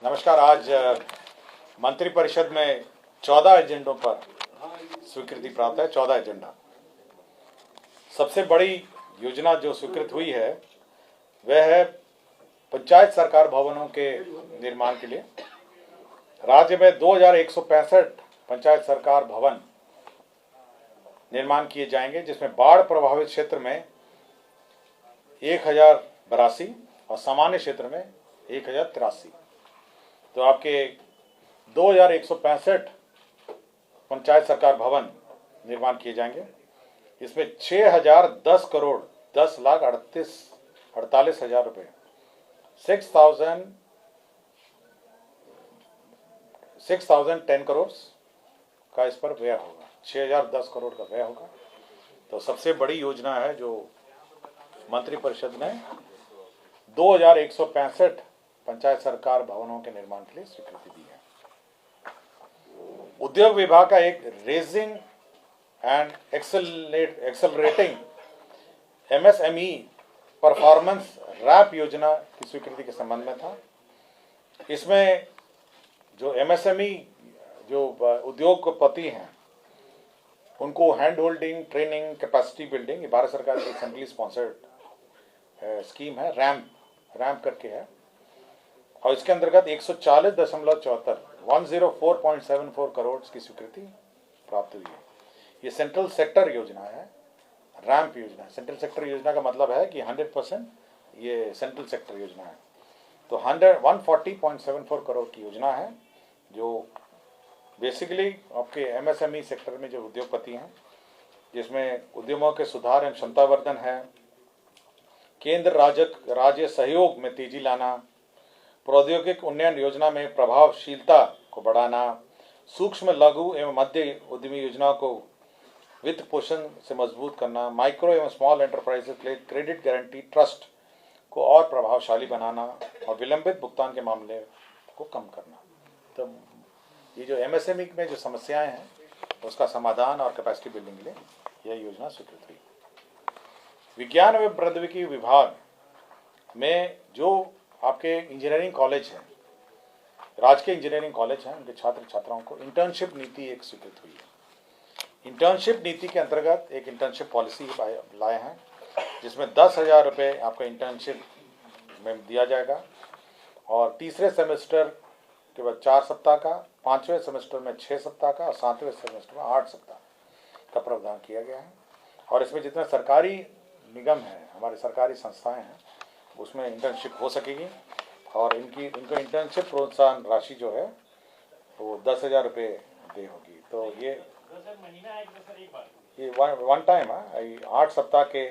नमस्कार। आज मंत्रिपरिषद में 14 एजेंडों पर स्वीकृति प्राप्त है। 14 एजेंडा। सबसे बड़ी योजना जो स्वीकृत हुई है वह है पंचायत सरकार भवनों के निर्माण के लिए। राज्य में 2165 पंचायत सरकार भवन निर्माण किए जाएंगे, जिसमें बाढ़ प्रभावित क्षेत्र में 1082 और सामान्य क्षेत्र में 1083। तो आपके 2165 पंचायत सरकार भवन निर्माण किए जाएंगे। इसमें 6010 करोड़ 10,48,000 रुपये 6,010 करोड़ का इस पर व्यय होगा। 6010 करोड़ का व्यय होगा। तो सबसे बड़ी योजना है जो मंत्रिपरिषद ने 2165 पंचायत सरकार भवनों के निर्माण के लिए स्वीकृति दी है। उद्योग विभाग का एक raising and accelerating MSME performance RAMP योजना की स्वीकृति के संबंध में था। इसमें जो MSME जो उद्योगपति हैं उनको hand holding, training, capacity building, ये भारत सरकार की सेंट्रली स्पॉन्सर्ड स्कीम है। रैम्प करके है और इसके अंतर्गत 104.74 करोड़ की स्वीकृति प्राप्त हुई है। ये सेंट्रल सेक्टर योजना है, रैम्प योजना। सेंट्रल सेक्टर योजना का मतलब है कि 100% ये सेंट्रल सेक्टर योजना है। तो 140.74 करोड़ की योजना है जो बेसिकली आपके MSME सेक्टर में जो उद्योगपति हैं, जिसमें उद्यमों के सुधार एवं क्षमतावर्धन है, केंद्र राज्य सहयोग में तेजी लाना, प्रौद्योगिक उन्नयन योजना में प्रभावशीलता को बढ़ाना, सूक्ष्म लघु एवं मध्य उद्यमी योजनाओं को वित्त पोषण से मजबूत करना, माइक्रो एवं स्मॉल एंटरप्राइजेस के लिए क्रेडिट गारंटी ट्रस्ट को और प्रभावशाली बनाना और विलंबित भुगतान के मामले को कम करना। तो ये जो MSME में जो समस्याएं हैं उसका समाधान और कैपेसिटी बिल्डिंग के लिए यह योजना स्वीकृत हुई। विज्ञान एवं प्रौद्योगिकी विभाग में जो आपके इंजीनियरिंग कॉलेज हैं, राजकीय इंजीनियरिंग कॉलेज हैं, उनके छात्र छात्राओं को इंटर्नशिप नीति एक स्वीकृत हुई है। इंटर्नशिप नीति के अंतर्गत एक इंटर्नशिप पॉलिसी लाए हैं, जिसमें 10,000 रुपये आपको इंटर्नशिप में दिया जाएगा और तीसरे सेमेस्टर के बाद 4 सप्ताह का, 5वें सेमेस्टर में 6 सप्ताह का और 7वें सेमेस्टर में 8 सप्ताह का प्रावधान किया गया है। और इसमें जितने सरकारी निगम हैं, हमारे सरकारी संस्थाएं हैं, उसमें इंटर्नशिप हो सकेगी और इनको इंटर्नशिप प्रोत्साहन राशि जो है वो 10,000 रुपये दे होगी। तो ये वन टाइम है। 8 सप्ताह के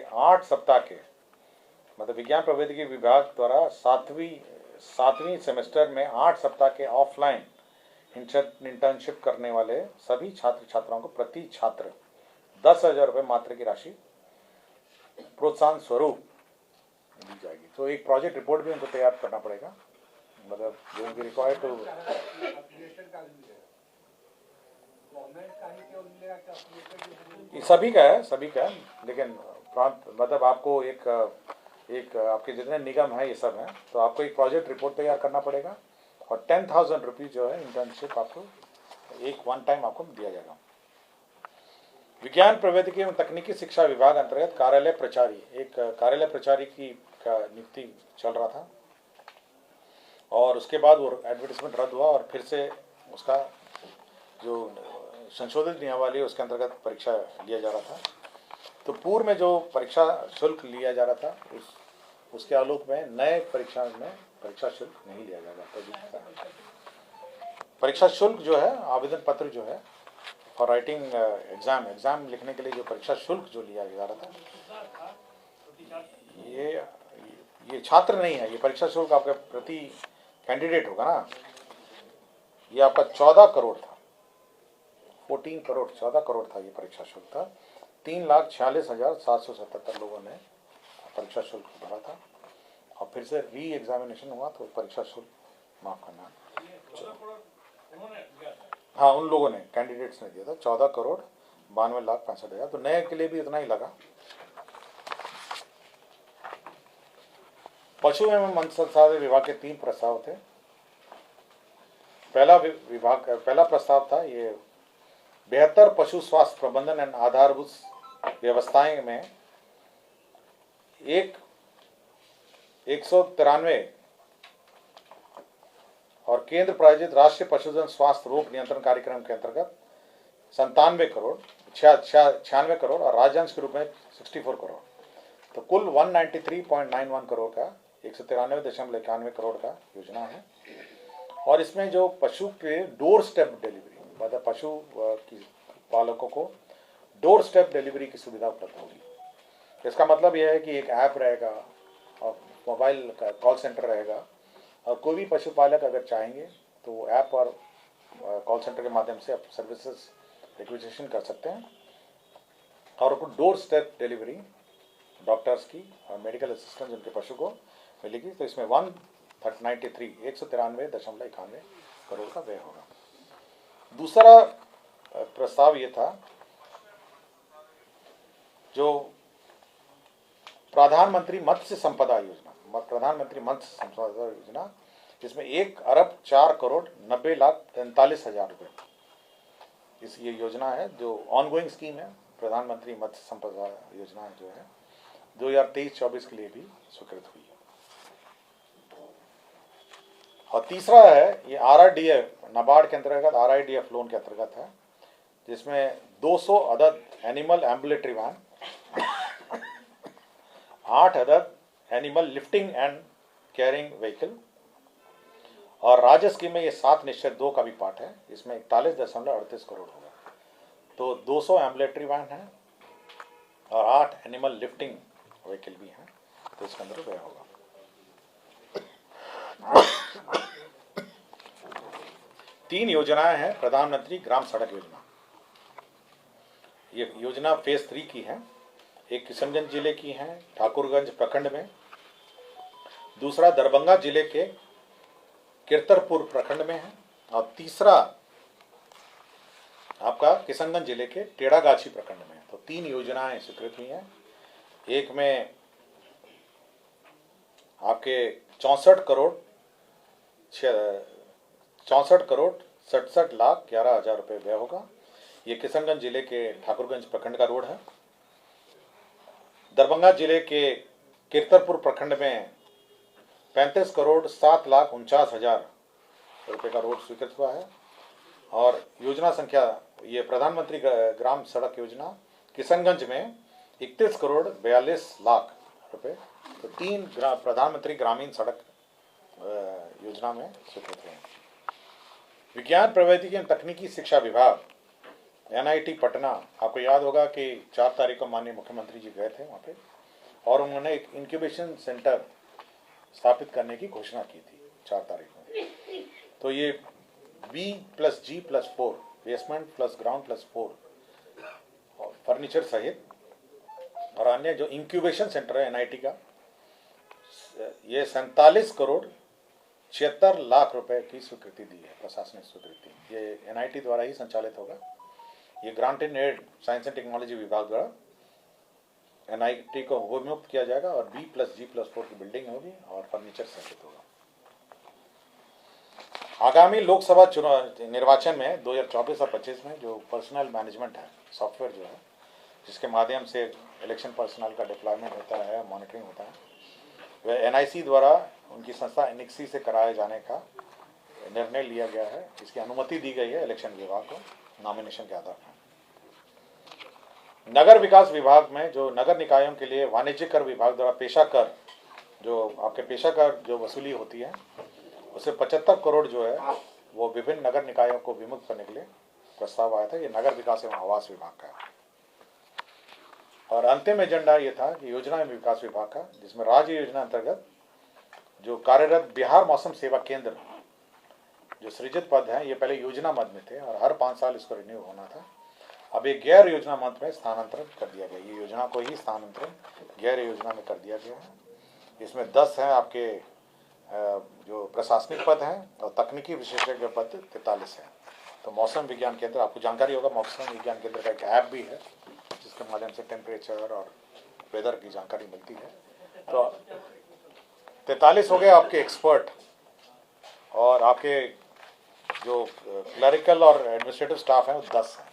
मतलब विज्ञान प्रौद्योगिकी विभाग द्वारा सातवीं सेमेस्टर में 8 सप्ताह के ऑफलाइन इंटर्नशिप करने वाले सभी छात्र छात्राओं को प्रति छात्र 10,000 रुपये मात्र की राशि प्रोत्साहन स्वरूप दी जाएगी। तो एक प्रोजेक्ट रिपोर्ट भी उनको तैयार करना पड़ेगा, मतलब रिक्वायर्ड टू सभी का है, लेकिन मतलब आपको एक आपके जितने निगम है ये सब हैं, तो आपको एक प्रोजेक्ट रिपोर्ट तैयार करना पड़ेगा और 10,000 रुपीज जो है इंटर्नशिप आपको एक वन टाइम आपको दिया जाएगा। विज्ञान प्रौद्योगिकी एवं तकनीकी शिक्षा विभाग अंतर्गत कार्यालय प्रचारी की नियुक्ति चल रहा था और उसके बाद वो एडवर्टाइजमेंट रद्द हुआ और फिर से उसका जो संशोधित नियमावली उसके अंतर्गत परीक्षा लिया जा रहा था। तो पूर्व में जो परीक्षा शुल्क लिया जा रहा था उसके आलोक में नए परीक्षा में परीक्षा शुल्क नहीं लिया जाएगा। तो परीक्षा शुल्क जो है, आवेदन पत्र जो है फॉर राइटिंग एग्जाम लिखने के लिए जो परीक्षा शुल्क जो लिया जा रहा था, ये छात्र नहीं है, ये परीक्षा शुल्क आपका प्रति कैंडिडेट होगा ना। ये आपका 14 करोड़ था, 14 करोड़ था ये परीक्षा शुल्क था। 3,46,777 लोगों ने परीक्षा शुल्क भरा था और फिर से री एग्जामिनेशन हुआ तो परीक्षा शुल्क माफ करना। हाँ, उन लोगों ने, कैंडिडेट्स ने दिया था 14,92,65,000। तो नए के लिए भी इतना ही लगा। पशु एवं मत्स्य संसाधन विभाग के 3 प्रस्ताव थे। पहला प्रस्ताव था ये बेहतर पशु स्वास्थ्य प्रबंधन एंड आधारभूत व्यवस्थाएं में 193 और केंद्र प्रायोजित राष्ट्रीय पशुधन स्वास्थ्य रोग नियंत्रण कार्यक्रम के अंतर्गत 96 करोड़ और राज्यांश के रूप में 64 करोड़, तो कुल 193.91 करोड़ का 193.91 करोड़ का योजना है। और इसमें जो पशु के डोर स्टेप डिलीवरी, मतलब पशु की पालकों को डोर स्टेप डिलीवरी की सुविधा उपलब्ध होगी। इसका मतलब यह है कि एक ऐप रहेगा और मोबाइल का कॉल सेंटर रहेगा, और कोई भी पशुपालक अगर चाहेंगे तो ऐप और कॉल सेंटर के माध्यम से आप सर्विसेज रिक्वेजिशन कर सकते हैं और उनको डोर स्टेप डिलीवरी डॉक्टर्स की और मेडिकल असिस्टेंट उनके पशु को मिलेगी। तो इसमें 193.91 करोड़ का व्यय होगा। दूसरा प्रस्ताव ये था जो प्रधानमंत्री मत्स्य संपदा योजना, जिसमें 1,04,40,43,43,000 रुपये इस ये योजना है, जो ऑनगोइंग स्कीम है। प्रधानमंत्री मत्स्य संपदा योजना जो है 2023-24 के लिए भी स्वीकृत हुई है। और तीसरा है ये RRDF, नाबार्ड के अंतर्गत RIDF लोन के अंतर्गत है, जिसमें 200 अदद एनिमल एम्बुलेटरी वैन, 8 अदद animal lifting and carrying vehicle, और राज्य स्कीम में ये 7/2 का भी पार्ट है, इसमें 41.38 करोड़ होगा। तो 200 एम्बुलेटरी वैन है और 8 एनिमल लिफ्टिंग व्हीकल भी हैं, तो इसके अंदर व्यय होगा। तीन योजनाएं हैं प्रधानमंत्री ग्राम सड़क योजना। ये योजना फेज 3 की है। एक किशनगंज जिले की है ठाकुरगंज प्रखंड में, दूसरा दरभंगा जिले के किरतरपुर प्रखंड में है, और तीसरा आपका किशनगंज जिले के टेढ़ागाछी प्रखंड में। तो 3 योजनाएं स्वीकृत हुई हैं। एक में आपके 64 करोड़ 67,11,00,000 रुपये व्यय होगा। ये किशनगंज जिले के ठाकुरगंज प्रखंड का रोड है। दरभंगा जिले के किरतरपुर प्रखंड में 35,07,49,000 रुपये का रोड स्वीकृत हुआ है। और योजना संख्या ये प्रधानमंत्री ग्राम सड़क योजना किशनगंज में 31,42,00,000 रुपये, तो 3 प्रधानमंत्री ग्रामीण सड़क योजना में स्वीकृत हुए। विज्ञान प्रौद्योगिकी एवं तकनीकी शिक्षा विभाग NIT पटना, आपको याद होगा कि 4 तारीख को माननीय मुख्यमंत्री जी गए थे वहाँ पे, और उन्होंने एक इंक्यूबेशन सेंटर स्थापित करने की घोषणा की थी 4 तारीख में। तो ये B+G+4 basement plus ground plus 4 और फर्नीचर सहित और अन्य जो इंक्यूबेशन सेंटर है NIT का, ये 47,76,00,000 रुपए की स्वीकृति दी है, प्रशासनिक स्वीकृति। ये NIT द्वारा ही संचालित होगा। ये grant in aid science and technology विभाग द्वारा NIT को उन्मुक्त किया जाएगा, और B+G+4 की बिल्डिंग होगी और फर्नीचर सहित होगा। आगामी लोकसभा चुनाव निर्वाचन में 2024 और 25 में जो पर्सनल मैनेजमेंट है सॉफ्टवेयर जो है, जिसके माध्यम से इलेक्शन पर्सनल का डिप्लॉयमेंट होता है, मॉनिटरिंग होता है, वह NIC द्वारा उनकी संस्था NICSI से कराए जाने का निर्णय लिया गया है। इसकी अनुमति दी गई है इलेक्शन विभाग को नॉमिनेशन के आधार पर। नगर विकास विभाग में जो नगर निकायों के लिए वाणिज्यिक कर विभाग द्वारा पेशा कर, जो आपके पेशा कर जो वसूली होती है, उसे 75 करोड़ जो है वो विभिन्न नगर निकायों को विमुक्त करने के लिए प्रस्ताव आया था। ये नगर विकास एवं आवास विभाग का है। और अंतिम एजेंडा ये था कि योजना एवं विकास विभाग का, जिसमें राज्य योजना अंतर्गत जो कार्यरत बिहार मौसम सेवा केंद्र जो सृजित पद हैं, ये पहले योजना मद में थे और हर 5 साल इसको रिन्यू होना था। अब ये गैर योजना मद में स्थानांतरित कर दिया गया। ये योजना को ही स्थानांतरण गैर योजना में कर दिया गया है। इसमें 10 हैं आपके जो प्रशासनिक पद हैं, और तकनीकी विशेषज्ञ पद 43 हैं। तो मौसम विज्ञान केंद्र, आपको जानकारी होगा, मौसम विज्ञान केंद्र का एक ऐप भी है जिसके माध्यम से टेम्परेचर और वेदर की जानकारी मिलती है। तो 43 हो गए आपके एक्सपर्ट, और आपके जो क्लरिकल और एडमिनिस्ट्रेटिव स्टाफ है वो 10 है।